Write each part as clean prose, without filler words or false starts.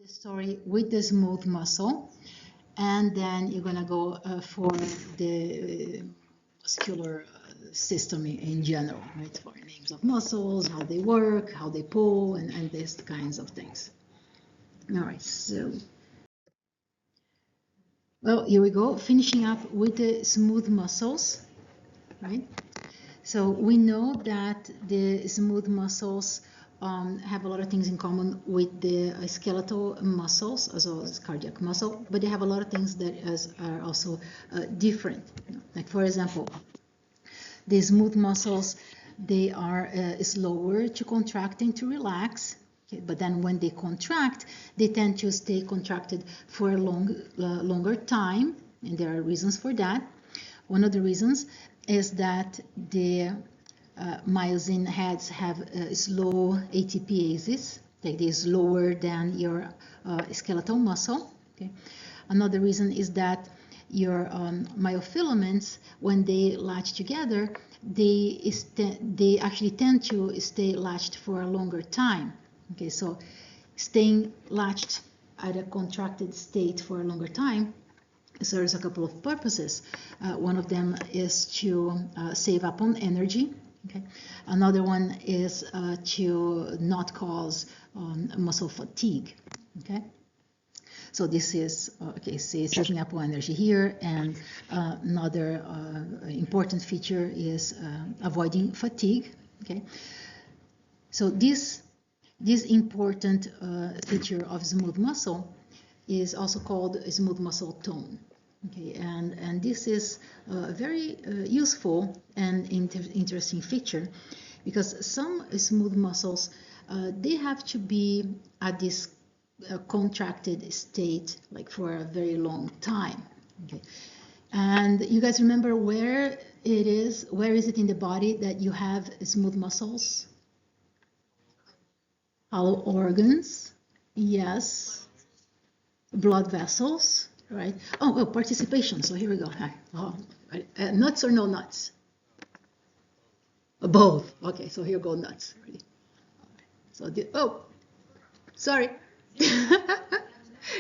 the story with the smooth muscle, and then you're gonna go for the muscular system in general, right? For names of muscles, how they work, how they pull, and these kinds of things. All right, so, well, here we go, finishing up with the smooth muscles, right? So we know that the smooth muscles have a lot of things in common with the skeletal muscles, as well as cardiac muscle, but they have a lot of things that are also different. Like, for example, the smooth muscles, they are slower to contract and to relax. Okay, but then when they contract, they tend to stay contracted for a longer time, and there are reasons for that. One of the reasons is that the myosin heads have slow ATPases, like they're slower than your skeletal muscle. Okay. Another reason is that your myofilaments, when they latch together, they actually tend to stay latched for a longer time. Okay, so staying latched at a contracted state for a longer time serves a couple of purposes. One of them is to save up on energy. Okay. Another one is to not cause muscle fatigue. Okay. So this is, okay, saving up on energy here, and another important feature is avoiding fatigue. Okay. So this important feature of smooth muscle is also called smooth muscle tone. Okay, and this is a very useful and interesting feature, because some smooth muscles, they have to be at this contracted state like for a very long time. Okay, and you guys remember where is it in the body that you have smooth muscles? Hollow organs, yes. Blood vessels, right? Oh, participation. So here we go. Nuts or no nuts? Both. Okay, so here go nuts. Ready? So sorry.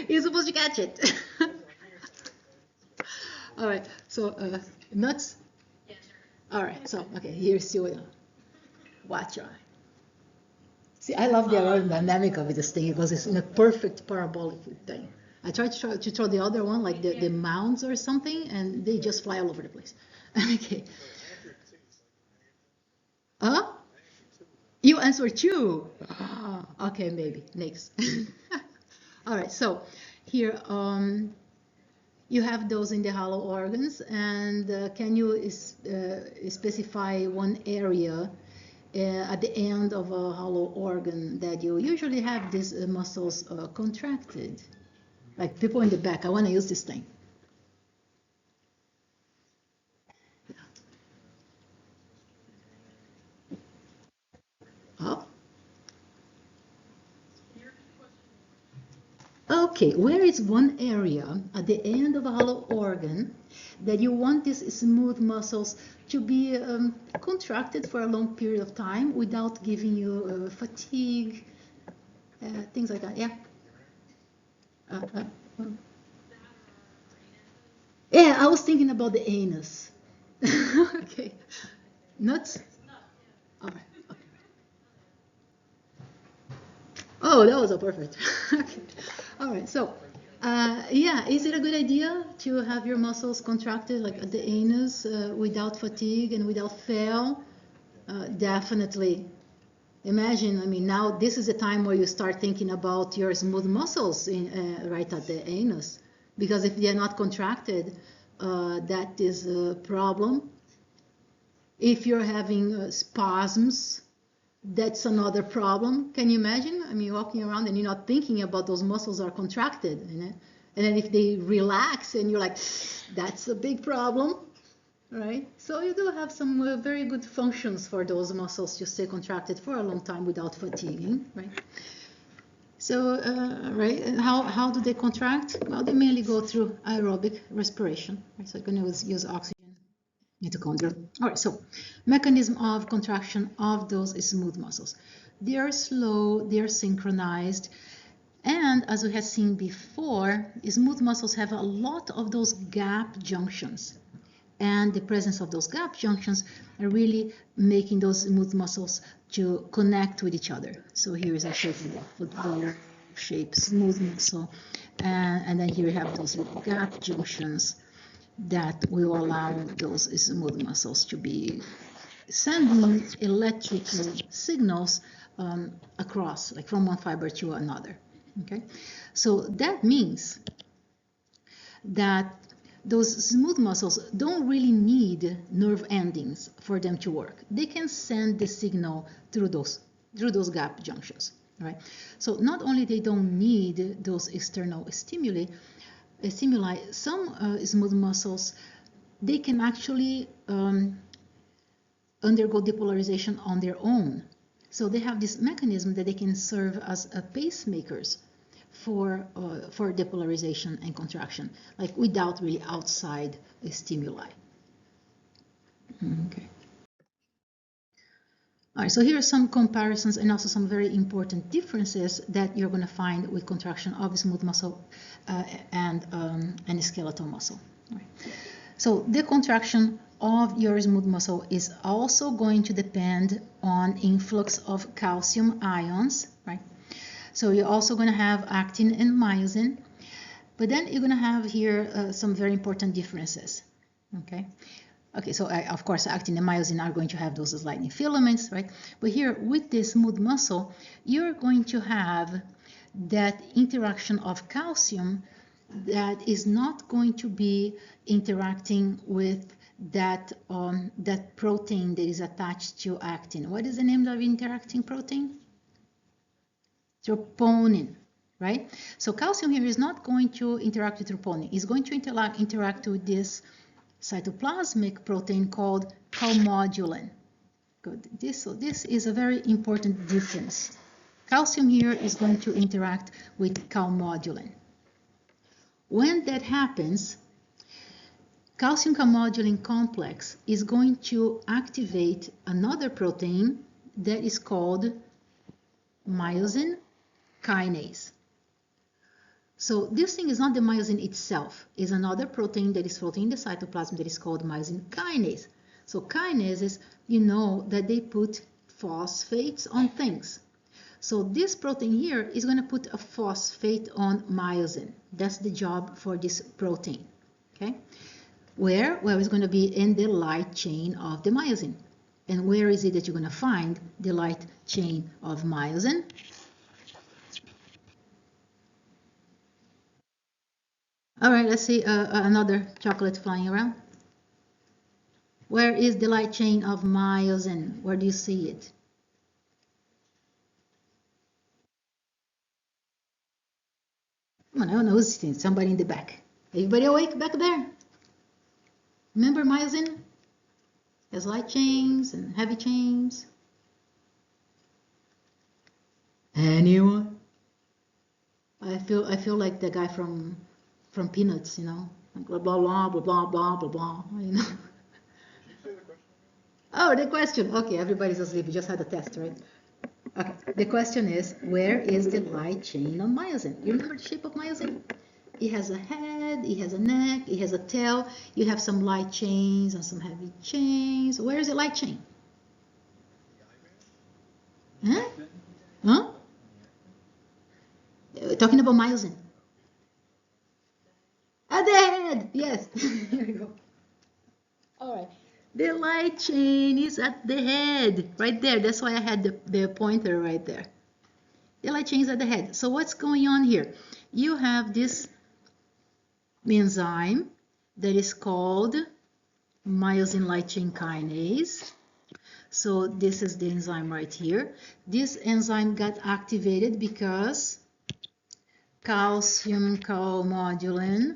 You're supposed to catch it. All right. So nuts. All right. So okay, here's your watch your eye. See, I love the aerodynamic of this thing because it's in a perfect parabolic thing. I tried to throw the other one, like the mounds or something, and they just fly all over the place. Okay. Huh? You answer two. Okay, maybe next. All right. So here, you have those in the hollow organs, and can you specify one area at the end of a hollow organ that you usually have these muscles contracted? Like people in the back, I want to use this thing. Oh. Okay, where is one area at the end of a hollow organ that you want these smooth muscles to be contracted for a long period of time without giving you fatigue, things like that? Yeah. Yeah, I was thinking about the anus. Okay. Nuts? All right. Okay. Oh, that was a perfect. Okay. All right. So, yeah, is it a good idea to have your muscles contracted like at the anus without fatigue and without fail? Definitely. Imagine, I mean, now this is a time where you start thinking about your smooth muscles right at the anus, because if they are not contracted, that is a problem. If you're having spasms, that's another problem. Can you imagine? I mean, walking around and you're not thinking about those muscles are contracted, you know? And then if they relax and you're like, that's a big problem, right? So you do have some very good functions for those muscles to stay contracted for a long time without fatiguing, right? So, right, how do they contract? Well, they mainly go through aerobic respiration, right? So you're going to use oxygen, mitochondria. All right, so mechanism of contraction of those smooth muscles. They are slow, they are synchronized, And as we had seen before, smooth muscles have a lot of those gap junctions. And the presence of those gap junctions are really making those smooth muscles to connect with each other. So here is a shape of a football shape smooth muscle. And then here we have those gap junctions that will allow those smooth muscles to be sending electrical signals across, like from one fiber to another. Okay, so that means that those smooth muscles don't really need nerve endings for them to work. They can send the signal through those gap junctions, right? So not only they don't need those external stimuli, some smooth muscles, they can actually undergo depolarization on their own. So they have this mechanism that they can serve as pacemakers for depolarization and contraction, like without really outside stimuli. Okay. All right, so here are some comparisons and also some very important differences that you're going to find with contraction of smooth muscle and skeletal muscle. All right. So the contraction of your smooth muscle is also going to depend on influx of calcium ions, right? So you're also going to have actin and myosin, but then you're going to have here some very important differences, okay? Okay, so of course, actin and myosin are going to have those lightning filaments, right? But here with the smooth muscle, you're going to have that interaction of calcium that is not going to be interacting with that protein that is attached to actin. What is the name of the interacting protein? Troponin, right? So calcium here is not going to interact with troponin. It's going to interact with this cytoplasmic protein called calmodulin. Good. So this is a very important difference. Calcium here is going to interact with calmodulin. When that happens, calcium calmodulin complex is going to activate another protein that is called myosin kinase. So this thing is not the myosin itself, it's another protein that is floating in the cytoplasm that is called myosin kinase. So kinases, you know that they put phosphates on things. So this protein here is going to put a phosphate on myosin. That's the job for this protein. Okay? Where? Well, it's going to be in the light chain of the myosin. And where is it that you're going to find the light chain of myosin? All right, let's see another chocolate flying around. Where is the light chain of myosin? Where do you see it? Come on, I don't know who's sitting. Somebody in the back. Everybody awake back there? Remember myosin? Has light chains and heavy chains. Anyone? I feel like the guy from Peanuts, you know, like blah blah blah blah blah blah blah blah. You know. Oh, the question. Okay, everybody's asleep. You just had a test, right? Okay. The question is, where is the light chain on myosin? You remember the shape of myosin? It has a head, it has a neck, it has a tail. You have some light chains and some heavy chains. Where is the light chain? Huh? Huh? Talking about myosin. At the head, yes. Here we go. All right. The light chain is at the head, right there. That's why I had the pointer right there. The light chain is at the head. So what's going on here? You have this enzyme that is called myosin light chain kinase. So this is the enzyme right here. This enzyme got activated because calcium interacted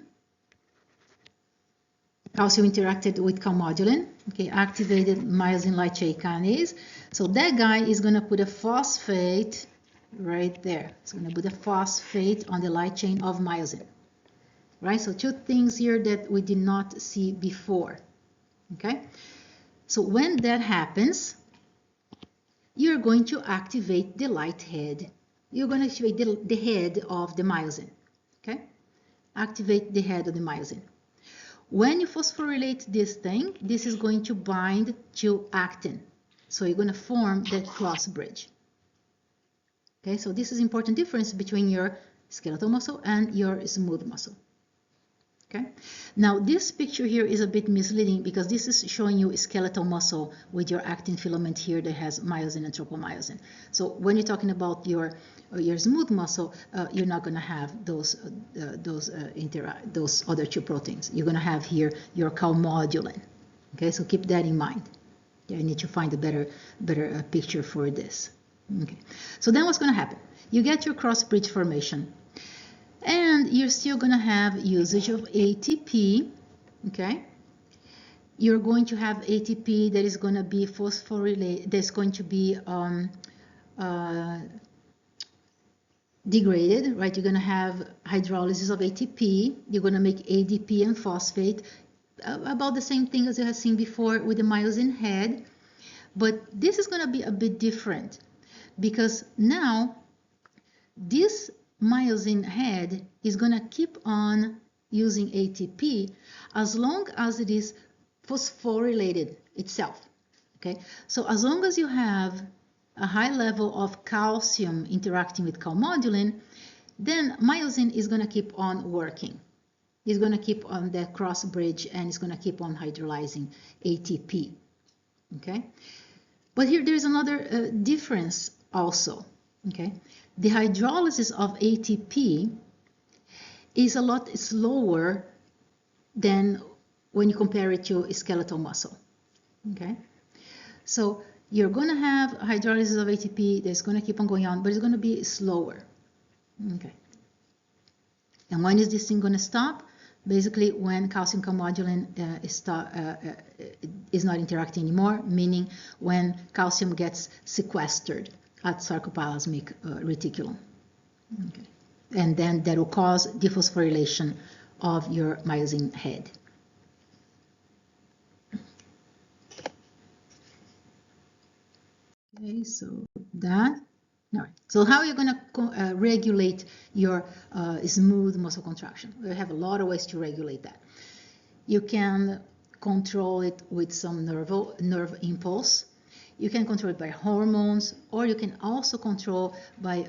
with calmodulin, okay, activated myosin light chain kinase. So that guy is going to put a phosphate right there. It's going to put a phosphate on the light chain of myosin. Right? So two things here that we did not see before. Okay? So when that happens, you're going to activate the light head. you're going to activate the head of the myosin. Okay, activate the head of the myosin. When you phosphorylate this thing, this is going to bind to actin. So you're going to form that cross bridge. Okay, so this is important difference between your skeletal muscle and your smooth muscle. Okay, now this picture here is a bit misleading because this is showing you a skeletal muscle with your actin filament here that has myosin and tropomyosin. So when you're talking about your smooth muscle, you're not going to have those other two proteins. You're going to have here your calmodulin. Okay, so keep that in mind. Yeah, I need to find a better picture for this. Okay, so then what's going to happen? You get your cross bridge formation. And you're still going to have usage of ATP, okay? You're going to have ATP that is going to be phosphorylated, that's going to be degraded, right? You're going to have hydrolysis of ATP. You're going to make ADP and phosphate, about the same thing as you have seen before with the myosin head. But this is going to be a bit different because now this myosin head is going to keep on using ATP as long as it is phosphorylated itself. Okay, so as long as you have a high level of calcium interacting with calmodulin, then myosin is going to keep on working. It's going to keep on the cross bridge and it's going to keep on hydrolyzing ATP. Okay, but here there's another difference also. Okay, the hydrolysis of ATP is a lot slower than when you compare it to skeletal muscle. Okay, so you're going to have hydrolysis of ATP that's going to keep on going on, but it's going to be slower. Okay, and when is this thing going to stop? Basically, when calcium calmodulin is not interacting anymore, meaning when calcium gets sequestered at sarcoplasmic reticulum. Okay. And then that will cause dephosphorylation of your myosin head. Okay, so that. All right. So how are you going to regulate your smooth muscle contraction? We have a lot of ways to regulate that. You can control it with some nerve impulse. You can control it by hormones, or you can also control by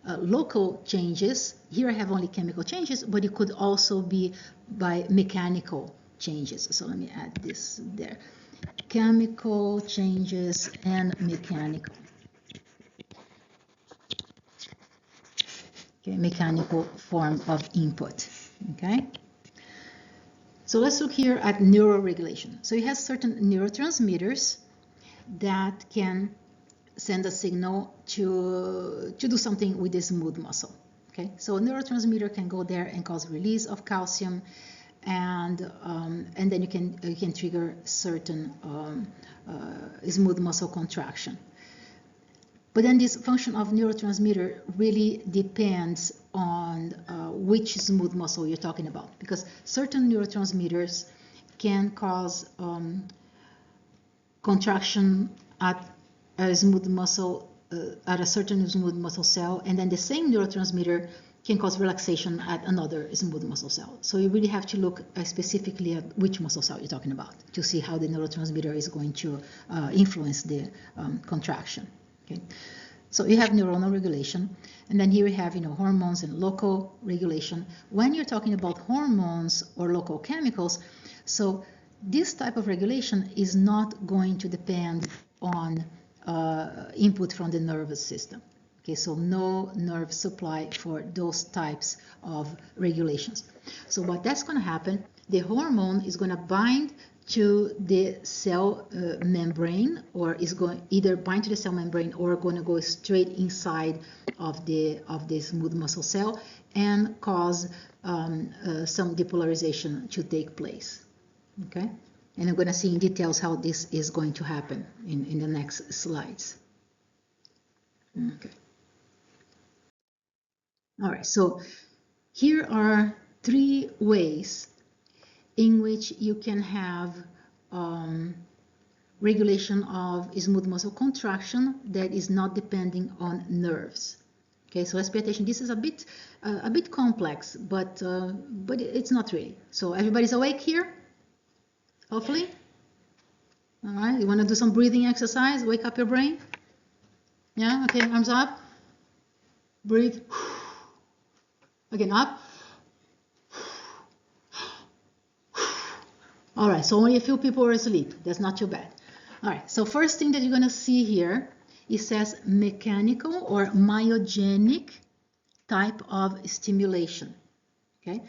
local changes. Here I have only chemical changes, but it could also be by mechanical changes. So let me add this there. Chemical changes and mechanical. Okay, mechanical form of input. Okay. So let's look here at neuroregulation. So it has certain neurotransmitters that can send a signal to do something with the smooth muscle. Okay, so a neurotransmitter can go there and cause release of calcium, and then you can trigger certain smooth muscle contraction. But then this function of neurotransmitter really depends on which smooth muscle you're talking about, because certain neurotransmitters can cause contraction at a smooth muscle, at a certain smooth muscle cell, and then the same neurotransmitter can cause relaxation at another smooth muscle cell. So you really have to look specifically at which muscle cell you're talking about to see how the neurotransmitter is going to influence the contraction. Okay. So you have neuronal regulation, and then here we have hormones and local regulation. When you're talking about hormones or local chemicals, so this type of regulation is not going to depend on input from the nervous system. Okay, so no nerve supply for those types of regulations. So what that's going to happen, the hormone is going to bind to the cell membrane, or is going either bind to the cell membrane or going to go straight inside of the smooth muscle cell and cause some depolarization to take place. Okay, and I'm going to see in details how this is going to happen in the next slides. Okay. All right, so here are 3 ways in which you can have regulation of smooth muscle contraction that is not depending on nerves. Okay, so let's pay attention. This is a bit complex, but it's not really. So everybody's awake here? Hopefully. All right. You want to do some breathing exercise? Wake up your brain. Yeah. Okay. Arms up. Breathe. Again, up. All right. So only a few people are asleep. That's not too bad. All right. So first thing that you're gonna see here, it says mechanical or myogenic type of stimulation. Okay,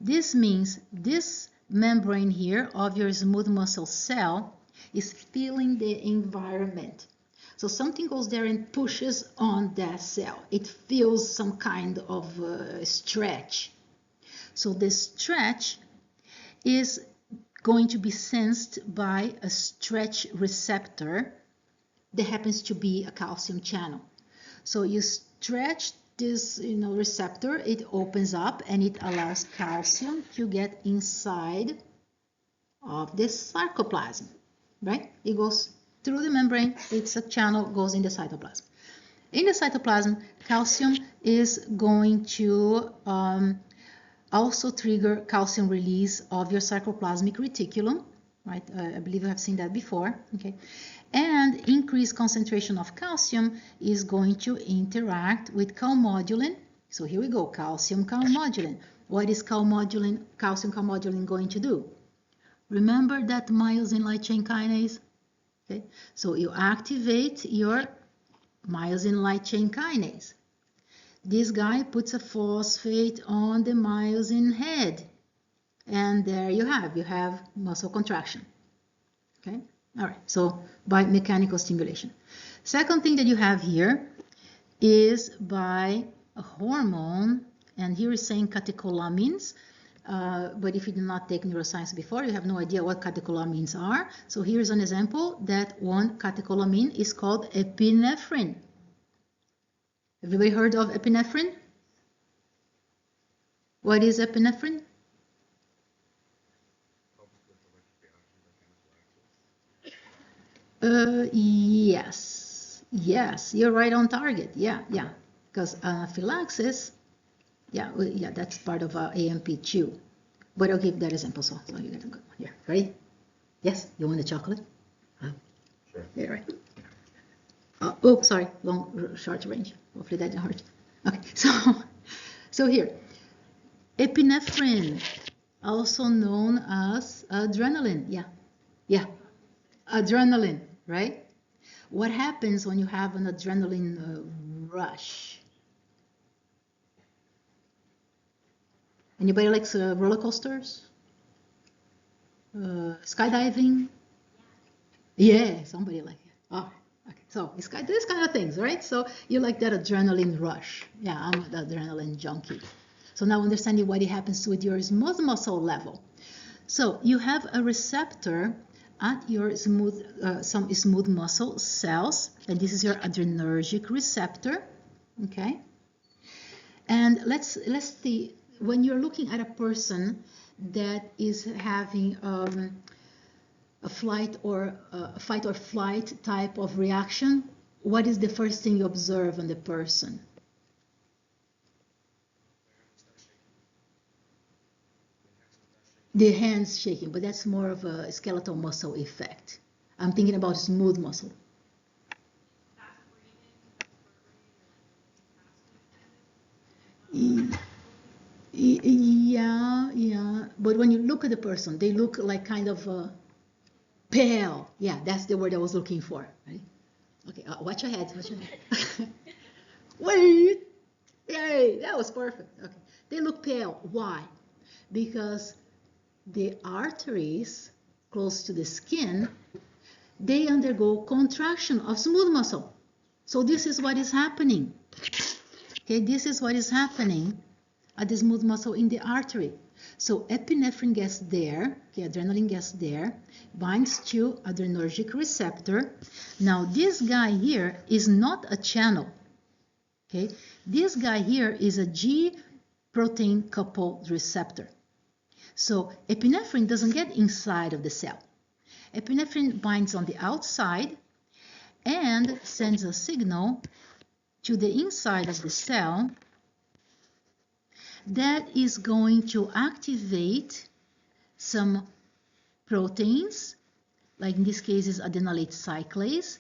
this means this membrane here of your smooth muscle cell is feeling the environment. So something goes there and pushes on that cell. It feels some kind of stretch. So the stretch is going to be sensed by a stretch receptor that happens to be a calcium channel. So you stretch this receptor, it opens up and it allows calcium to get inside of the sarcoplasm, right? It goes through the membrane, it's a channel, goes in the cytoplasm. In the cytoplasm, calcium is going to also trigger calcium release of your sarcoplasmic reticulum, right? I believe you have seen that before, okay? And increased concentration of calcium is going to interact with calmodulin. So here we go, calcium calmodulin. What is calcium calmodulin going to do? Remember that myosin light chain kinase? Okay, so you activate your myosin light chain kinase. This guy puts a phosphate on the myosin head, and there you have muscle contraction. Okay, all right, so by mechanical stimulation. Second thing that you have here is by a hormone, and here is saying catecholamines, but if you did not take neuroscience before, you have no idea what catecholamines are. So here's an example that one catecholamine is called epinephrine. Everybody heard of epinephrine? What is epinephrine? Yes, you're right on target. Yeah, because anaphylaxis, yeah, that's part of A&P2. But I'll give that example, so you get a good one. Yeah, ready? Yes, you want the chocolate? Sure. Yeah, right. Oh, sorry, short range. Hopefully that didn't hurt. Okay, so here, epinephrine, also known as adrenaline. Yeah, adrenaline, right? What happens when you have an adrenaline rush? Anybody likes roller coasters? Skydiving? Yeah, somebody like it. Oh, okay. So it's these kind of things, right? So you like that adrenaline rush. Yeah, I'm an adrenaline junkie. So now understanding what it happens with your smooth muscle level. So you have a receptor at your some smooth muscle cells, and this is your adrenergic receptor. Okay. And let's see, when you're looking at a person that is having a fight or flight type of reaction, what is the first thing you observe on the person? The hands shaking, but that's more of a skeletal muscle effect. I'm thinking about smooth muscle. Yeah. But when you look at the person, they look like kind of pale. Yeah, that's the word I was looking for. Right? Okay, watch your head. Wait. Yay, that was perfect. Okay, they look pale. Why? Because the arteries close to the skin, they undergo contraction of smooth muscle. So this is what is happening. Okay, this is what is happening at the smooth muscle in the artery. So epinephrine gets there, okay, adrenaline gets there, binds to adrenergic receptor. Now this guy here is not a channel. Okay, this guy here is a G protein coupled receptor. So epinephrine doesn't get inside of the cell. Epinephrine binds on the outside and sends a signal to the inside of the cell that is going to activate some proteins, like in this case is adenylate cyclase,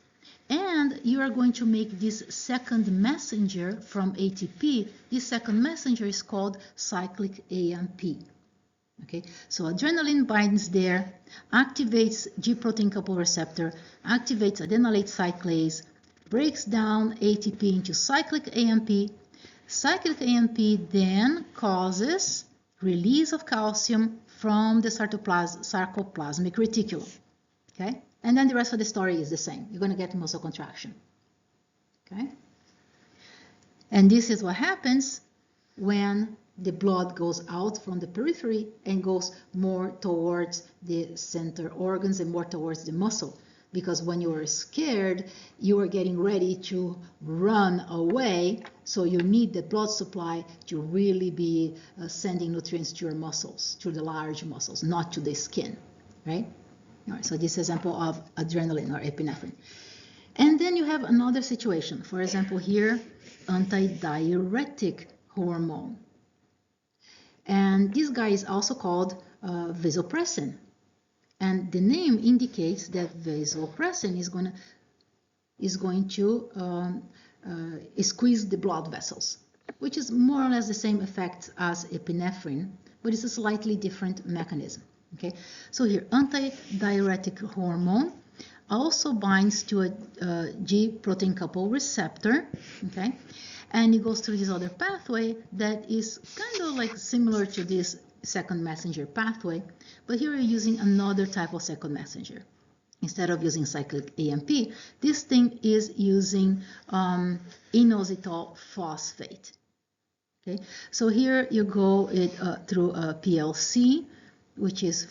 and you are going to make this second messenger from ATP. This second messenger is called cyclic A&P. Okay, so adrenaline binds there, activates G protein couple receptor, activates adenylate cyclase, breaks down ATP into cyclic A&P. Cyclic A&P then causes release of calcium from the sarcoplasmic reticulum. Okay, and then the rest of the story is the same. You're going to get muscle contraction. Okay, and this is what happens when the blood goes out from the periphery and goes more towards the center organs and more towards the muscle. Because when you are scared, you are getting ready to run away, so you need the blood supply to really be sending nutrients to your muscles, to the large muscles, not to the skin, right? All right, so this example of adrenaline or epinephrine. And then you have another situation. For example, here, antidiuretic hormone. And this guy is also called vasopressin. And the name indicates that vasopressin is going to squeeze the blood vessels, which is more or less the same effect as epinephrine, but it's a slightly different mechanism. Okay, so here, antidiuretic hormone also binds to a G protein couple receptor. Okay, and it goes through this other pathway that is kind of like similar to this second messenger pathway, but here we're using another type of second messenger. Instead of using cyclic A&P, this thing is using inositol phosphate. Okay, so here you go through a PLC, which is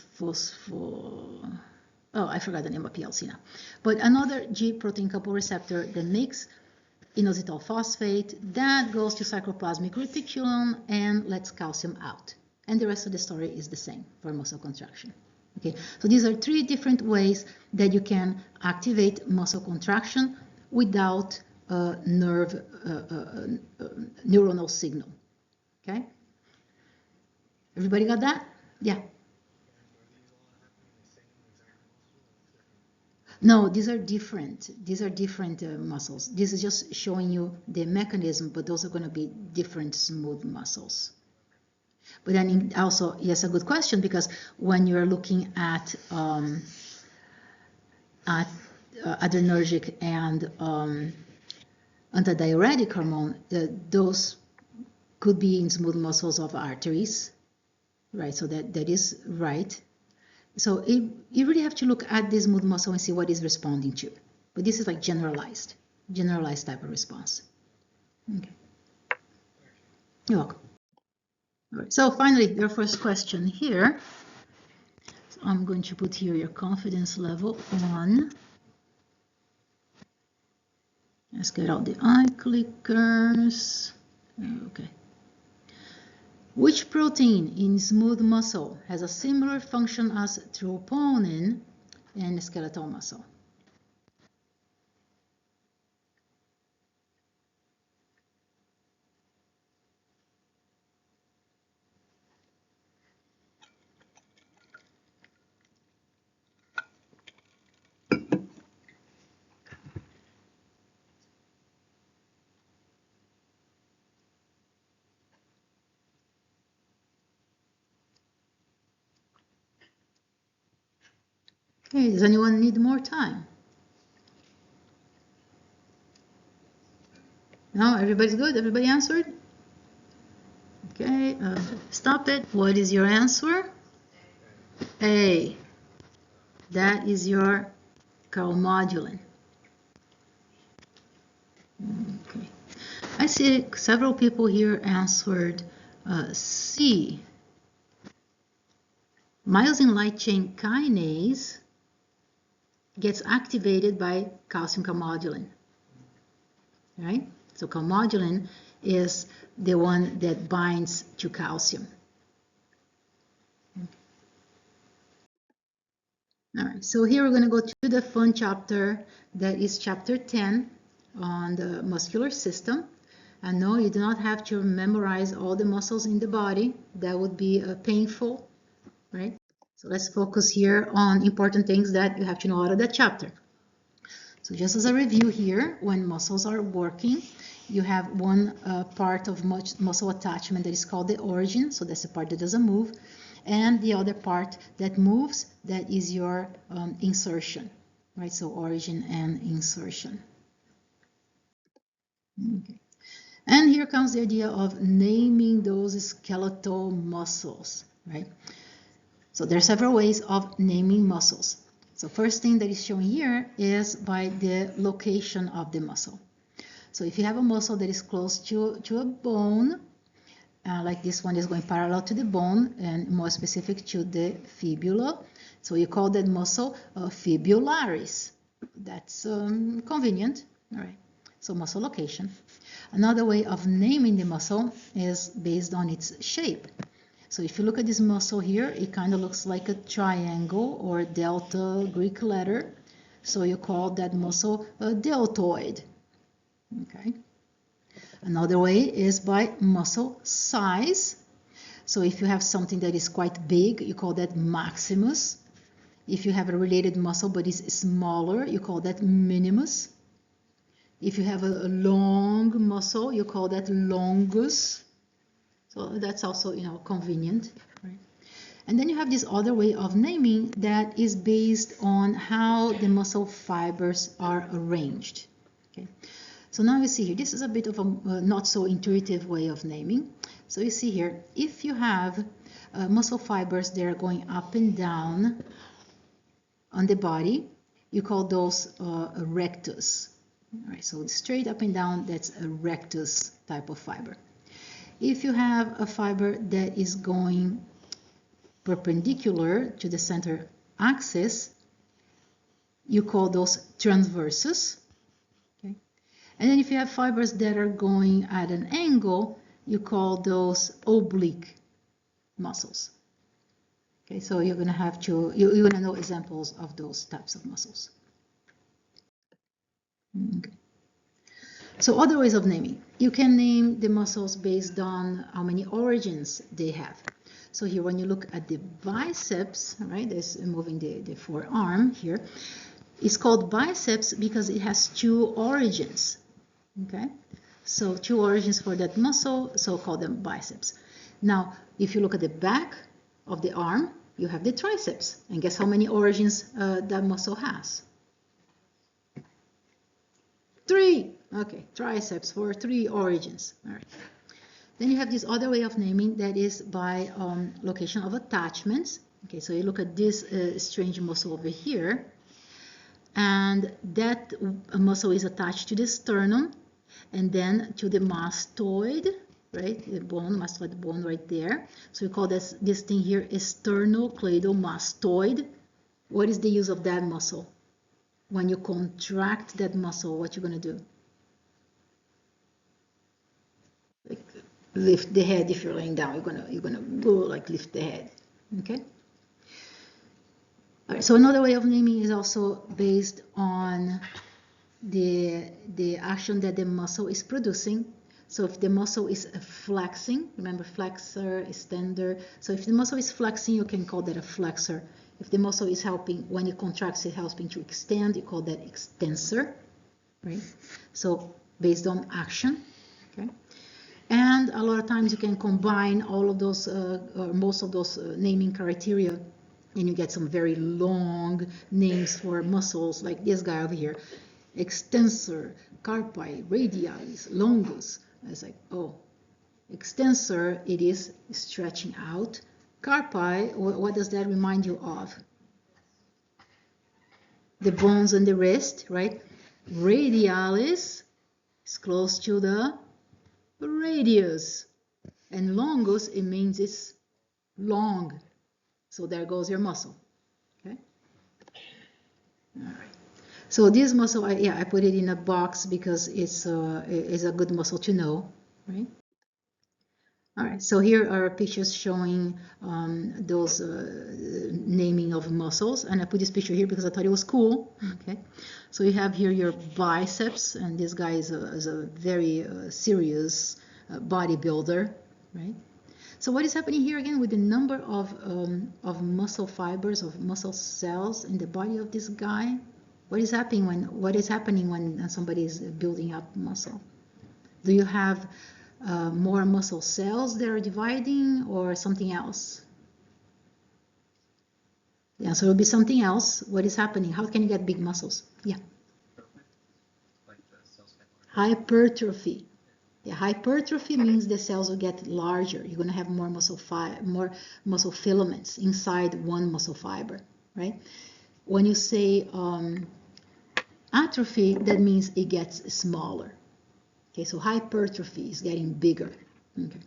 I forgot the name of PLC now, but another G protein couple receptor that makes inositol phosphate that goes to sarcoplasmic reticulum and lets calcium out. And the rest of the story is the same for muscle contraction. Okay, so these are three different ways that you can activate muscle contraction without a neuronal signal. Okay, everybody got that? Yeah. No, these are different. These are different muscles. This is just showing you the mechanism, but those are going to be different smooth muscles. But then also, yes, a good question, because when you're looking at adrenergic and antidiuretic hormone, those could be in smooth muscles of arteries, right? So that is right. So you really have to look at this smooth muscle and see what it's responding to. But this is like generalized type of response. Okay. You're welcome. All right. So finally, your first question here. So I'm going to put here your confidence level 1. Let's get out the eye clickers. Okay. Which protein in smooth muscle has a similar function as troponin in skeletal muscle? Okay, does anyone need more time? No, everybody's good? Everybody answered? Okay, stop it. What is your answer? A. That is your calmodulin. Okay. I see several people here answered C. Myosin light chain kinase gets activated by calcium calmodulin, right? So calmodulin is the one that binds to calcium. All right, so here we're going to go to the fun chapter, that is chapter 10, on the muscular system. And no, you do not have to memorize all the muscles in the body. That would be painful, right? So let's focus here on important things that you have to know out of that chapter. So just as a review here, when muscles are working, you have one part of muscle attachment that is called the origin. So that's the part that doesn't move. And the other part that moves, that is your insertion, right? So origin and insertion. Okay. And here comes the idea of naming those skeletal muscles, right? So there are several ways of naming muscles. So first thing that is shown here is by the location of the muscle. So if you have a muscle that is close to a bone, like this one is going parallel to the bone and more specific to the fibula, so you call that muscle fibularis. That's convenient, all right? So muscle location. Another way of naming the muscle is based on its shape. So if you look at this muscle here, it kind of looks like a triangle or delta Greek letter. So you call that muscle a deltoid. Okay. Another way is by muscle size. So if you have something that is quite big, you call that maximus. If you have a related muscle but is smaller, you call that minimus. If you have a long muscle, you call that longus. So that's also, convenient, right? And then you have this other way of naming that is based on how the muscle fibers are arranged. Okay. So now you see here, this is a bit of a not so intuitive way of naming. So you see here, if you have muscle fibers that are going up and down on the body, you call those rectus. All right, so straight up and down, that's a rectus type of fiber. If you have a fiber that is going perpendicular to the center axis, you call those transversus. Okay? And then if you have fibers that are going at an angle, you call those oblique muscles. Okay, so you're going to have to, you're going to know examples of those types of muscles. Okay. So other ways of naming. You can name the muscles based on how many origins they have. So here when you look at the biceps, right, there's moving the forearm here, it's called biceps because it has two origins. Okay, so two origins for that muscle, so call them biceps. Now, if you look at the back of the arm, you have the triceps. And guess how many origins that muscle has? 3. Okay, triceps for 3 origins. All right. Then you have this other way of naming that is by location of attachments. Okay, so you look at this strange muscle over here, and that muscle is attached to the sternum and then to the mastoid, right? The bone, mastoid bone right there. So we call this thing here sternocleidomastoid. What is the use of that muscle? When you contract that muscle, what you're going to do? Like lift the head. If you're laying down, you're gonna go like lift the head. Okay. All right, so another way of naming is also based on the action that the muscle is producing. So if the muscle is flexing, remember flexor, extender. So if the muscle is flexing, you can call that a flexor. If the muscle is helping, when it contracts, it's helping to extend, you call that extensor, right? So based on action, okay? And a lot of times you can combine all of those, or most of those naming criteria, and you get some very long names for muscles, like this guy over here. Extensor, carpi, radialis, longus. It's like, oh, extensor, it is stretching out. Carpi, what does that remind you of? The bones on the wrist, right? Radialis is close to the radius. And longus, it means it's long. So there goes your muscle. Okay? All right. So this muscle, I put it in a box because it's a good muscle to know, right? All right, so here are pictures showing those naming of muscles, and I put this picture here because I thought it was cool. Okay, so you have here your biceps, and this guy is a very serious bodybuilder, right? So what is happening here again with the number of muscle fibers, of muscle cells in the body of this guy? What is happening when somebody is building up muscle? Do you have more muscle cells that are dividing or something else? Yeah, so it'll be something else. What is happening? How can you get big muscles? Yeah. Hypertrophy. Yeah, hypertrophy means the cells will get larger. You're going to have more muscle filaments inside one muscle fiber, right? When you say atrophy, that means it gets smaller. Okay, so hypertrophy is getting bigger. Okay.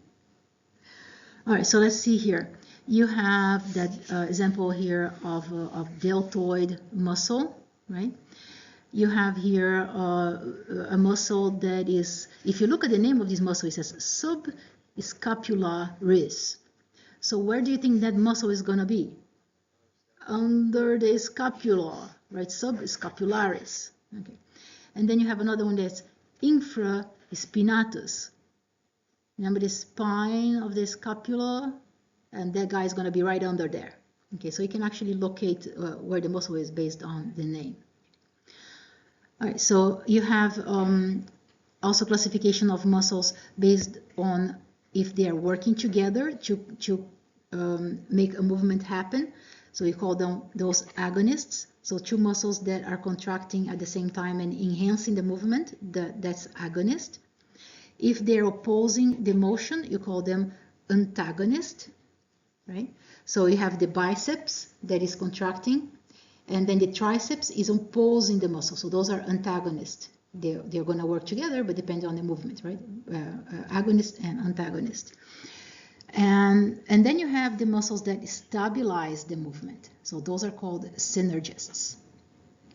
All right, so let's see here. You have that example here of deltoid muscle, right? You have here a muscle that is, if you look at the name of this muscle, it says subscapularis. So where do you think that muscle is going to be? Under the scapula, right? Subscapularis. Okay. And then you have another one that's infraspinatus. Remember the spine of the scapula? And that guy is going to be right under there. Okay, so you can actually locate where the muscle is based on the name. All right, so you have also classification of muscles based on if they are working together to make a movement happen. So you call them those agonists. So two muscles that are contracting at the same time and enhancing the movement, that's agonist. If they're opposing the motion, you call them antagonist, right? So you have the biceps that is contracting, and then the triceps is opposing the muscle. So those are antagonists. They're going to work together, but depending on the movement, right? Agonist and antagonist. And then you have the muscles that stabilize the movement. So those are called synergists.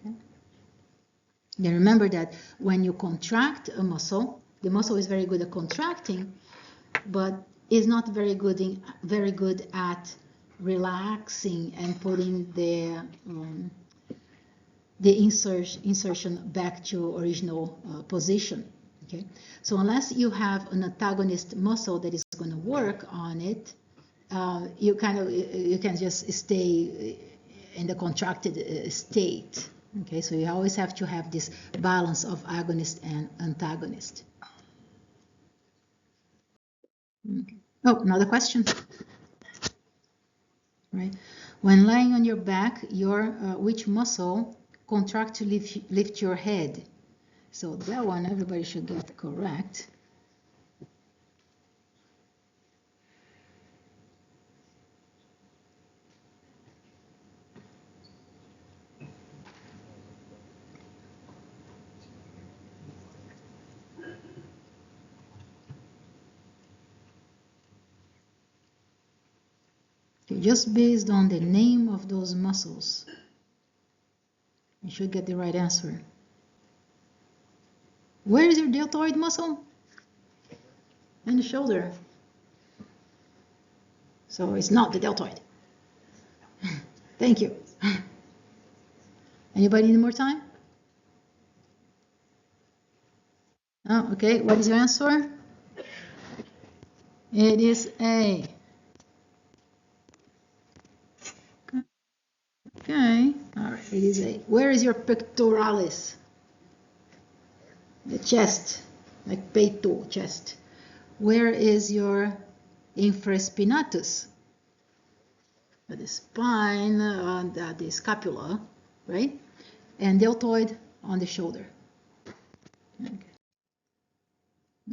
Okay? Now remember that when you contract a muscle, the muscle is very good at contracting, but is not very good at relaxing and putting the insertion back to original position. Okay, so unless you have an antagonist muscle that is going to work on it, you can just stay in the contracted state. Okay, so you always have to have this balance of agonist and antagonist. Okay. Oh, another question. Right, when lying on your back, which muscle contract to lift your head? So that one everybody should get correct. Okay, just based on the name of those muscles, you should get the right answer. Where is your deltoid muscle? In the shoulder. So it's not the deltoid. Thank you. Anybody need more time? Oh, okay, what is your answer? It is A. Okay, all right, it is A. Where is your pectoralis? The chest, like peito, chest. Where is your infraspinatus? The spine, the scapula, right? And deltoid on the shoulder. Okay.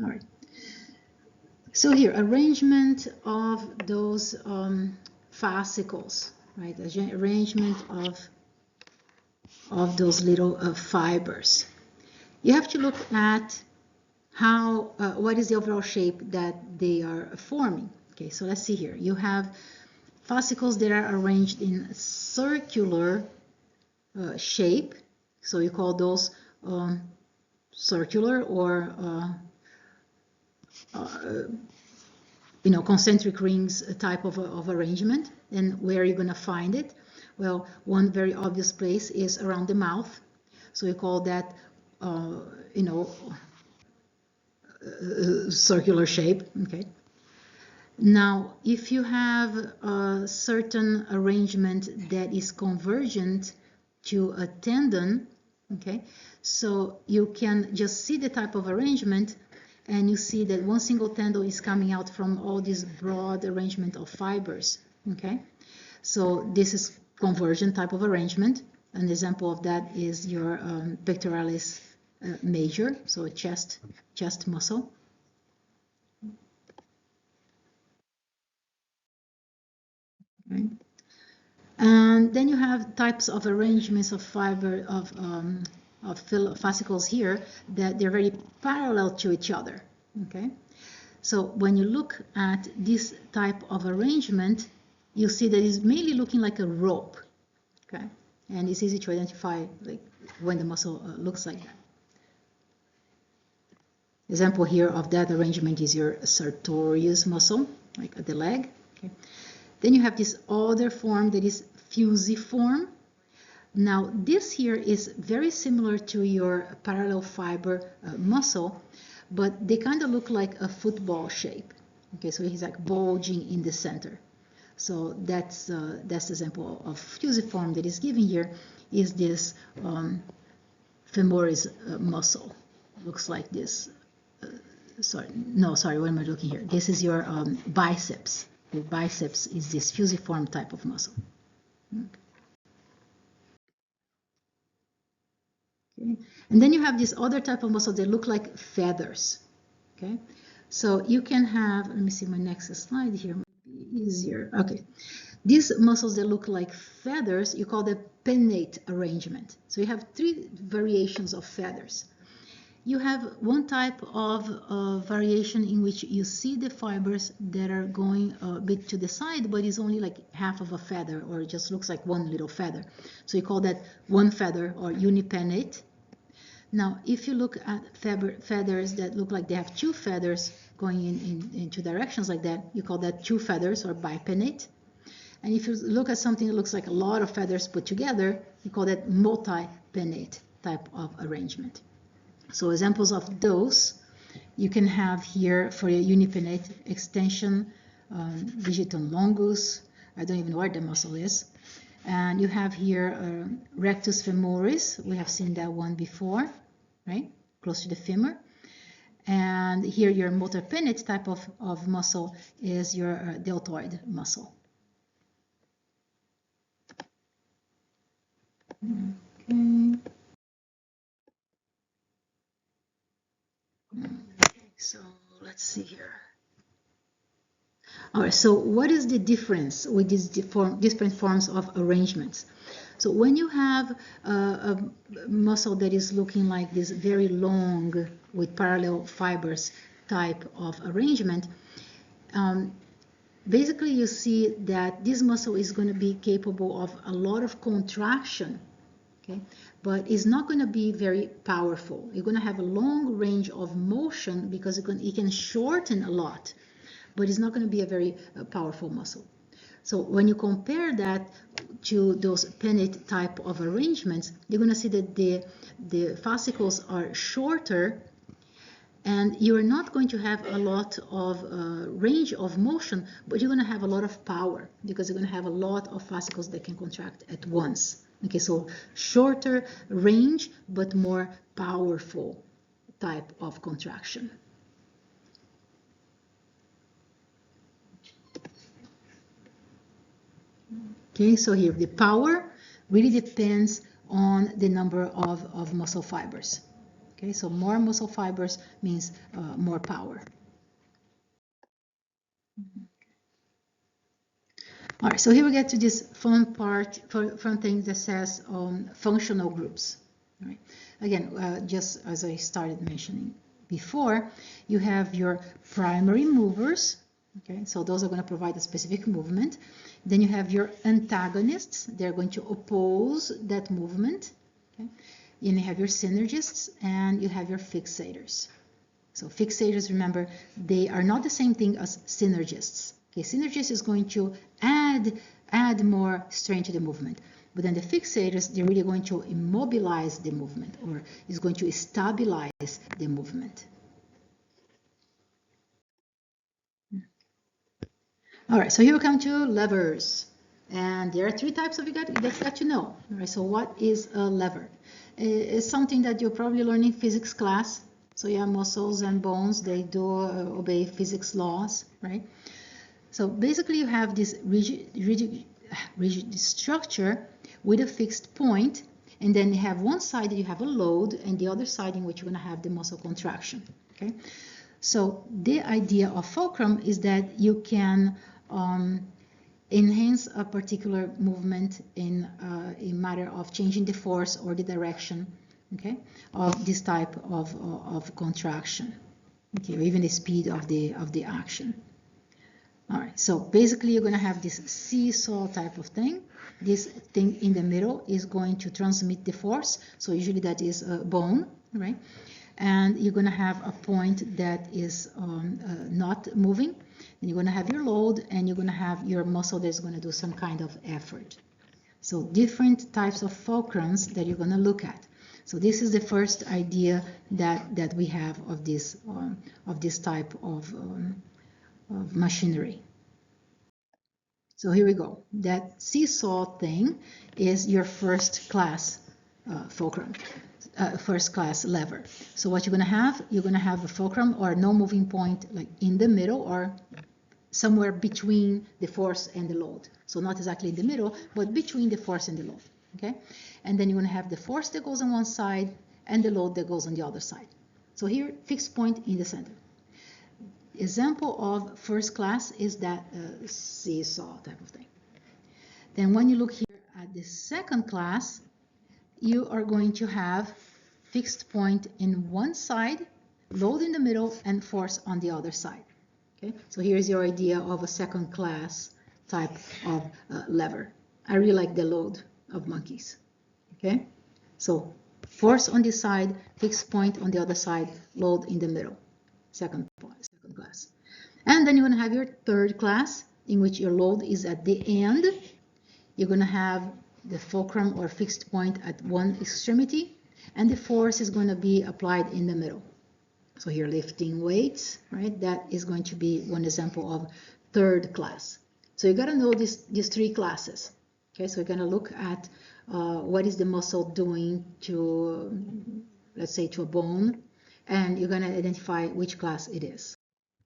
All right. So here, arrangement of those fascicles, right? Arrangement of those little fibers. You have to look at how what is the overall shape that they are forming. Okay, so let's see here. You have fascicles that are arranged in circular shape, so you call those circular or concentric rings type of arrangement. And where are you going to find it? Well, one very obvious place is around the mouth. So we call that, circular shape. Okay. Now, if you have a certain arrangement that is convergent to a tendon, okay, so you can just see the type of arrangement, and you see that one single tendon is coming out from all this broad arrangement of fibers, okay? So this is convergent type of arrangement. An example of that is your pectoralis major, so a chest muscle. Right. And then you have types of arrangements of fiber of fascicles here that they're very parallel to each other. Okay, so when you look at this type of arrangement, you see that it's mainly looking like a rope. Okay, and it's easy to identify like when the muscle looks like that. Example here of that arrangement is your sartorius muscle, like at the leg. Okay. Then you have this other form that is fusiform. Now this here is very similar to your parallel fiber muscle, but they kind of look like a football shape. Okay, so he's like bulging in the center. So that's the example of fusiform that is given here is this femoris muscle. Looks like this. Sorry, what am I looking here? This is your biceps. The biceps is this fusiform type of muscle. Okay. And then you have this other type of muscle that look like feathers. Okay, so you can have, let me see my next slide here, might be easier. Okay, these muscles that look like feathers, you call the pennate arrangement. So you have three variations of feathers. You have one type of variation in which you see the fibers that are going a bit to the side, but it's only like half of a feather, or it just looks like one little feather. So you call that one feather or unipennate. Now, if you look at feathers that look like they have two feathers going in two directions like that, you call that two feathers or bipennate. And if you look at something that looks like a lot of feathers put together, you call that multipennate type of arrangement. So examples of those you can have here for your unipennate extension, digitum longus. I don't even know where the muscle is. And you have here rectus femoris. We have seen that one before, right? Close to the femur. And here your multipennate type of muscle is your deltoid muscle. Okay. So let's see here. All right, so what is the difference with these different forms of arrangements? So when you have a muscle that is looking like this very long with parallel fibers type of arrangement, basically you see that this muscle is going to be capable of a lot of contraction, okay? But it's not going to be very powerful. You're going to have a long range of motion because it can shorten a lot, but it's not going to be a very powerful muscle. So when you compare that to those pennate type of arrangements, you're going to see that the fascicles are shorter, and you're not going to have a lot of range of motion, but you're going to have a lot of power because you're going to have a lot of fascicles that can contract at once. Okay, so shorter range, but more powerful type of contraction. Okay, so here the power really depends on the number of muscle fibers. Okay, so more muscle fibers means more power. All right, so here we get to this fun thing that says functional groups. All right. Again, just as I started mentioning before, you have your primary movers. Okay, so those are going to provide a specific movement. Then you have your antagonists. They're going to oppose that movement. Okay, and you have your synergists and you have your fixators. So fixators, remember, they are not the same thing as synergists. Okay, synergist is going to add more strain to the movement. But then the fixators, they're really going to immobilize the movement, or is going to stabilize the movement. All right, so here we come to levers. And there are three types of you that's got to know. All right, so what is a lever? It's something that you'll probably learn in physics class. So yeah, muscles and bones, they do obey physics laws, right? So basically you have this rigid structure with a fixed point, and then you have one side that you have a load, and the other side in which you're going to have the muscle contraction. Okay, so the idea of fulcrum is that you can enhance a particular movement in a matter of changing the force or the direction, okay, of this type of contraction, okay, or even the speed of the action. All right, so basically you're going to have this seesaw type of thing. This thing in the middle is going to transmit the force, so usually that is a bone, right? And you're going to have a point that is not moving. And you're going to have your load, and you're going to have your muscle that's going to do some kind of effort. So different types of fulcrums that you're going to look at. So this is the first idea that we have of this type of machinery. So here we go. That seesaw thing is your first class fulcrum, first class lever. So what you're going to have a fulcrum or no moving point like in the middle or somewhere between the force and the load. So not exactly in the middle, but between the force and the load. Okay, and then you're going to have the force that goes on one side and the load that goes on the other side. So here, fixed point in the center. Example of first class is that seesaw type of thing. Then when you look here at the second class, you are going to have fixed point in one side, load in the middle, and force on the other side. Okay, so here's your idea of a second class type of lever. I really like the load of monkeys. Okay, so force on this side, fixed point on the other side, load in the middle. Second class. And then you're going to have your third class, in which your load is at the end. You're going to have the fulcrum or fixed point at one extremity, and the force is going to be applied in the middle. So here, lifting weights, right? That is going to be one example of third class. So you got to know these three classes. Okay, so we're going to look at what is the muscle doing to, let's say, to a bone, and you're going to identify which class it is.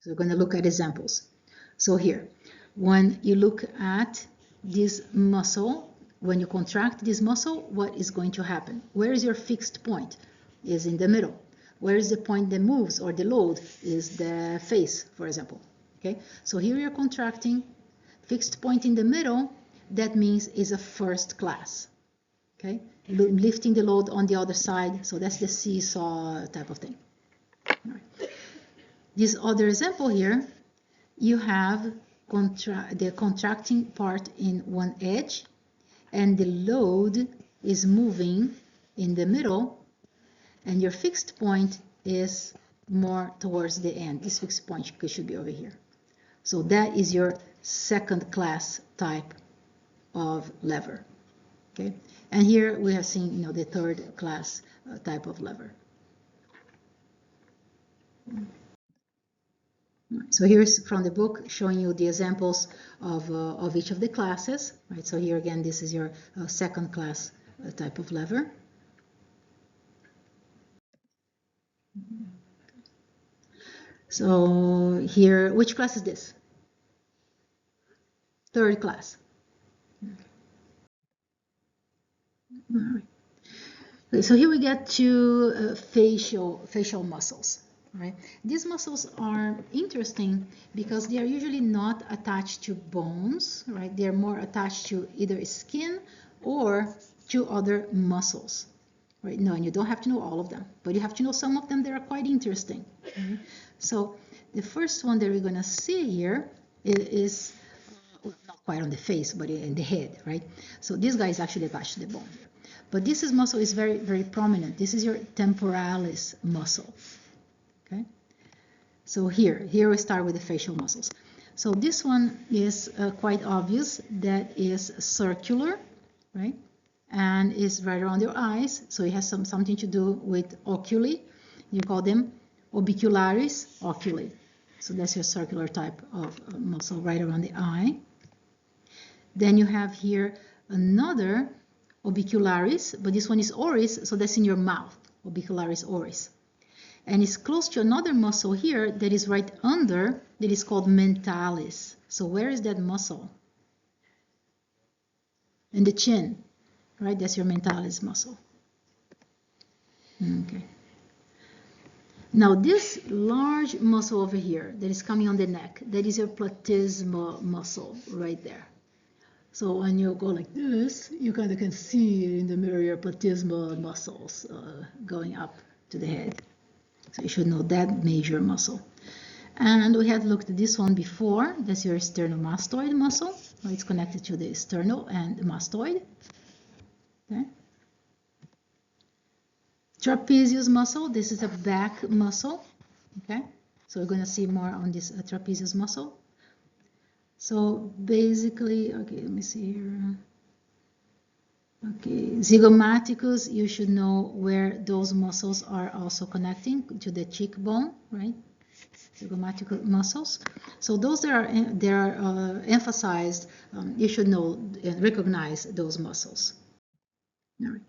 So we're going to look at examples. So here, when you look at this muscle, when you contract this muscle, what is going to happen? Where is your fixed point? Is in the middle. Where is the point that moves or the load? Is the face, for example. Okay, so here you're contracting, fixed point in the middle, that means is a first class. Okay, lifting the load on the other side, so that's the seesaw type of thing. All right. This other example here, you have the contracting part in one edge, and the load is moving in the middle, and your fixed point is more towards the end. This fixed point should be over here. So that is your second class type of lever. Okay, and here we have seen, the third class type of lever. So here's from the book showing you the examples of each of the classes. Right. So here again, this is your second class type of lever. So here, which class is this? Third class. All right. So here we get to facial muscles. Right? These muscles are interesting because they are usually not attached to bones, right? They're more attached to either skin or to other muscles, right? No, and you don't have to know all of them, but you have to know some of them that are quite interesting. Right? So the first one that we're going to see here is not quite on the face, but in the head, right? So this guy is actually attached to the bone here. But this muscle is very, very prominent. This is your temporalis muscle. Okay, So here we start with the facial muscles. So this one is quite obvious. That is circular, right? And is right around your eyes. So it has something to do with oculi. You call them orbicularis oculi. So that's your circular type of muscle right around the eye. Then you have here another orbicularis, but this one is oris, so that's in your mouth, orbicularis oris. And it's close to another muscle here that is right under, that is called mentalis. So where is that muscle? In the chin, right? That's your mentalis muscle. Okay. Now this large muscle over here that is coming on the neck, that is your platysma muscle right there. So when you go like this, you kind of can see in the mirror your platysma muscles going up to the head. So you should know that major muscle. And we had looked at this one before. That's your sternomastoid muscle. It's connected to the sternal and the mastoid. Okay. Trapezius muscle. This is a back muscle. Okay. So we're going to see more on this trapezius muscle. So basically, okay, let me see here. Okay, zygomaticus, you should know where those muscles are also connecting to the cheekbone, right? Zygomatic muscles. So those that are emphasized, you should know and recognize those muscles. All right.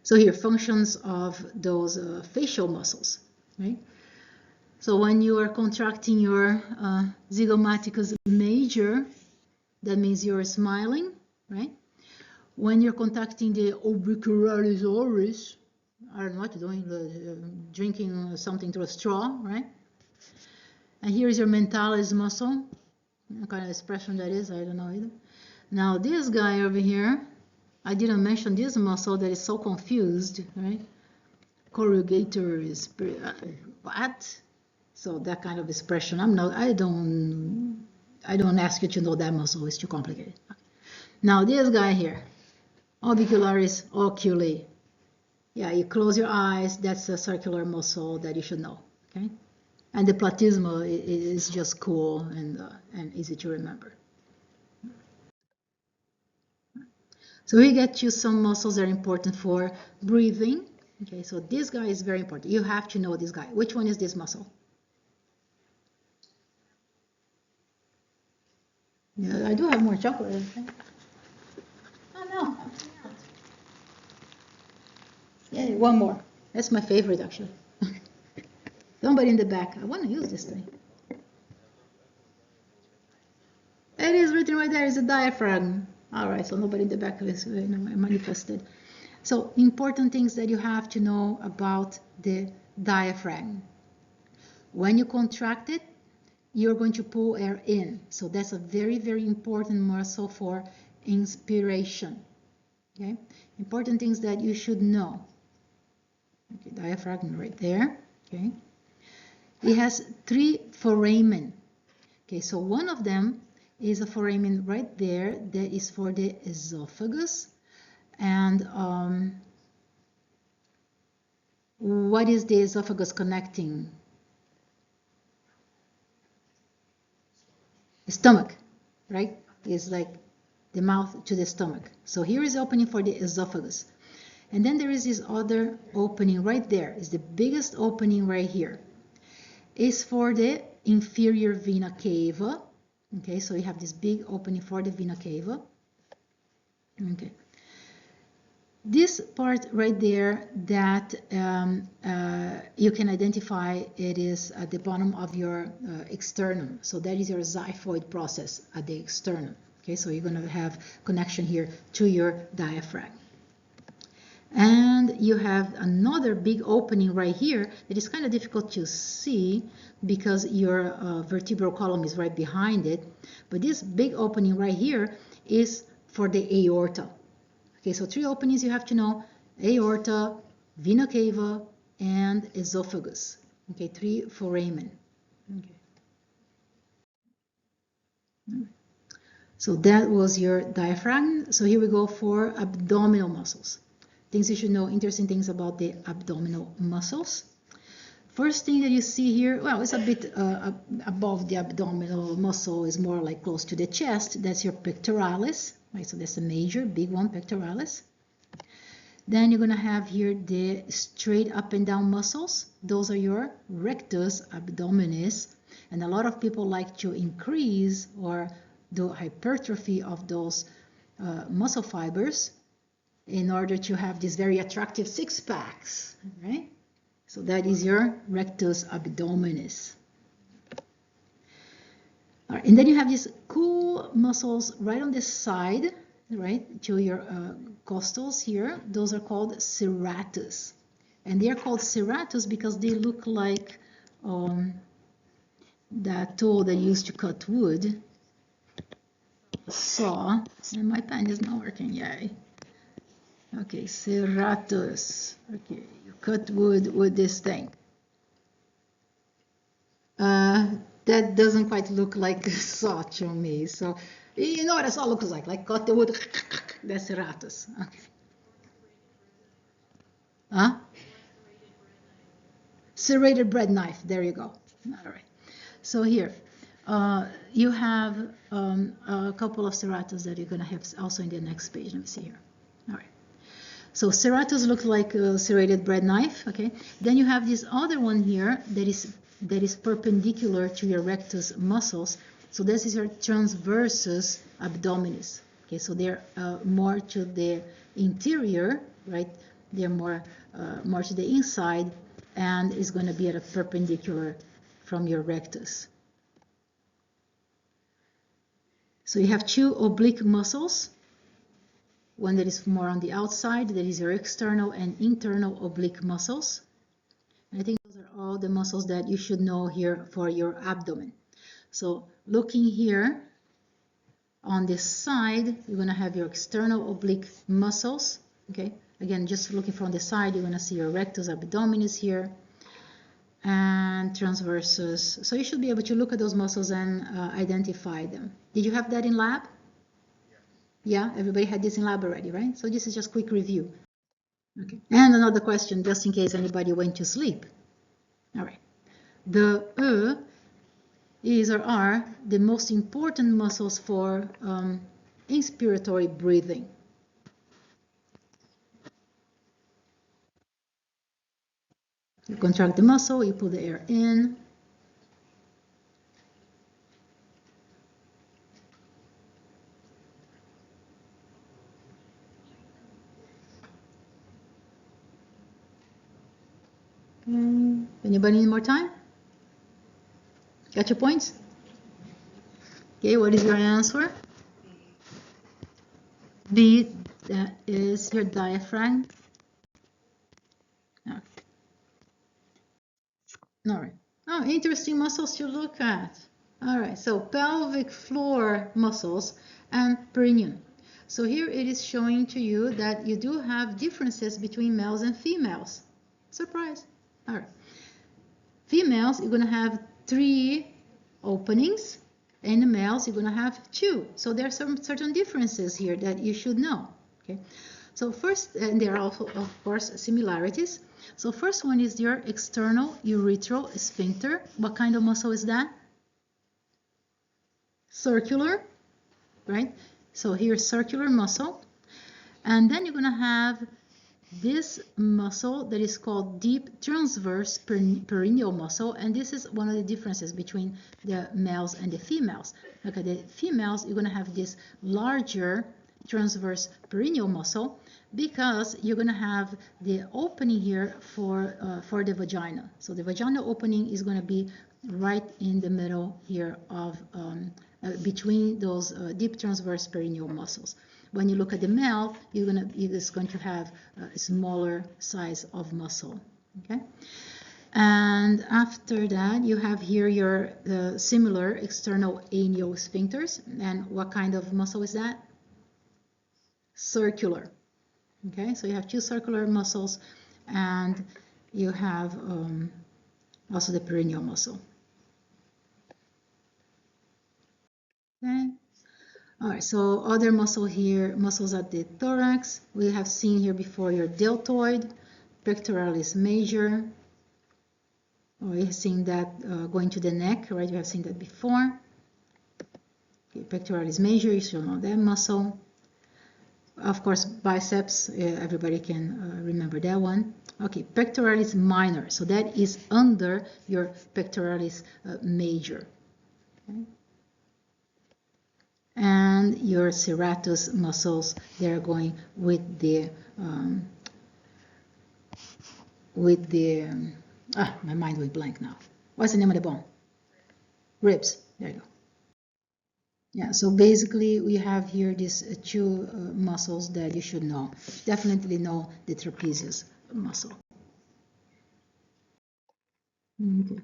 So here, functions of those facial muscles, right? So when you are contracting your zygomaticus major, that means you're smiling, right? When you're contacting the orbicularis oris, I don't know what you're doing, drinking something through a straw, right? And here is your mentalis muscle. What kind of expression that is, I don't know either. Now this guy over here, I didn't mention this muscle that is so confused, right? Corrugators, what? So that kind of expression, I don't ask you to know that muscle, it's too complicated. Now this guy here, orbicularis oculi. Yeah, you close your eyes, that's a circular muscle that you should know, okay? And the platysma is just cool and easy to remember. So we get to some muscles that are important for breathing. Okay, so this guy is very important. You have to know this guy. Which one is this muscle? Yeah, I do have more chocolate. Oh no. Yeah, one more. That's my favorite actually. Somebody in the back. I want to use this thing. It is written right there. It's a diaphragm. All right, so nobody in the back is manifested. So important things that you have to know about the diaphragm. When you contract it, you're going to pull air in. So that's a very, very important muscle for inspiration. Okay, important things that you should know. Okay, diaphragm right there. Okay, it has 3 foramen. Okay, so one of them is a foramen right there that is for the esophagus. And what is the esophagus connecting? Stomach, right? It's like the mouth to the stomach. So here is the opening for the esophagus. And then there is this other opening right there. It's the biggest opening right here. It's for the inferior vena cava. Okay, so you have this big opening for the vena cava. Okay. This part right there that you can identify, it is at the bottom of your externum. So that is your xiphoid process at the externum. Okay, so you're going to have connection here to your diaphragm. And you have another big opening right here that is kind of difficult to see because your vertebral column is right behind it. But this big opening right here is for the aorta. Okay, so 3 openings you have to know: aorta, vena cava, and esophagus. Okay, 3 foramen. Okay. So that was your diaphragm. So here we go for abdominal muscles. Things you should know, interesting things about the abdominal muscles. first thing that you see here, well, it's a bit above the abdominal muscle, is more like close to the chest. That's your pectoralis, right? So that's a major, big one, pectoralis. Then you're going to have here the straight up and down muscles. Those are your rectus abdominis. And a lot of people like to increase or do hypertrophy of those muscle fibers in order to have these very attractive six packs, right? So that is your rectus abdominis. All right, and then you have these cool muscles right on this side, right, to your costals here. Those are called serratus. And they are called serratus because they look like that tool that used to cut wood, saw, and my pen is not working, yay. Okay, serratus. Okay, you cut wood with this thing. That doesn't quite look like a saw to me. So, you know what a saw looks like cut the wood, that's serratus. Okay. Huh? Serrated bread knife, there you go. All right. So here, you have a couple of serratus that you're going to have also in the next page. Let me see here. All right. So serratus looks like a serrated bread knife. Okay. Then you have this other one here that is perpendicular to your rectus muscles. So this is your transversus abdominis. Okay. So they're more to the interior, right? They're more to the inside, and is going to be at a perpendicular from your rectus. So you have two oblique muscles, one that is more on the outside, that is your external and internal oblique muscles. And I think those are all the muscles that you should know here for your abdomen. So looking here on this side, you're going to have your external oblique muscles. Okay, again, just looking from the side, you're going to see your rectus abdominis here, and transversus. So you should be able to look at those muscles and identify them. Did you have that in lab? Yeah, everybody had this in lab already, right? So this is just quick review. Okay. And another question, just in case anybody went to sleep. All right. The is or are the most important muscles for inspiratory breathing. You contract the muscle, you pull the air in. Anybody need more time? Got your points? Okay, what is your answer? B, that is your diaphragm. Okay. All right. Oh, interesting muscles to look at. All right, so pelvic floor muscles and perineum. So here it is showing to you that you do have differences between males and females. Surprise. All right. Females, you're going to have 3 openings, and the males, you're going to have 2. So there are some certain differences here that you should know. Okay. So first, and there are also, of course, similarities. So first one is your external urethral sphincter. What kind of muscle is that? Circular, right? So here's circular muscle. And then you're going to have this muscle that is called deep transverse perineal muscle, and this is one of the differences between the males and the females. Okay, the females, you're going to have this larger transverse perineal muscle because you're going to have the opening here for the vagina. So the vaginal opening is going to be right in the middle here of between those deep transverse perineal muscles. When you look at the male, you're just going to have a smaller size of muscle. Okay, and after that, you have here your similar external anal sphincters. And what kind of muscle is that? Circular. Okay, so you have 2 circular muscles, and you have also the perineal muscle. Okay. All right, so other muscle here, muscles at the thorax. We have seen here before your deltoid, pectoralis major, or you've seen that going to the neck, right? You have seen that before. Okay, pectoralis major, you should know that muscle. Of course, biceps, everybody can remember that one. Okay, pectoralis minor, so that is under your pectoralis major. Okay. And your serratus muscles, they're going with the my mind went blank now. What's the name of the bone? Ribs. There you go. Yeah, so basically we have here these two muscles that you should know. Definitely know the trapezius muscle. Okay.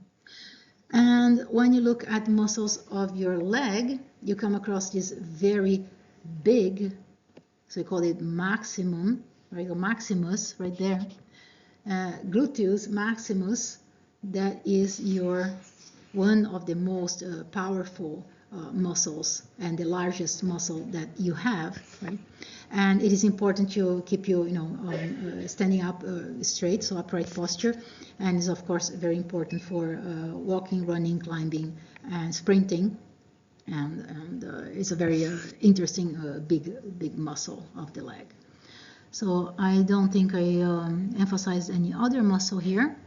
And when you look at muscles of your leg, you come across this very big, so we call it maximum, right, or maximus right there. Gluteus maximus, that is your one of the most powerful muscles and the largest muscle that you have, right? And it is important to keep you, standing up straight, so upright posture, and is of course very important for walking, running, climbing, and sprinting. And it's a very interesting big muscle of the leg. So I don't think I emphasized any other muscle here.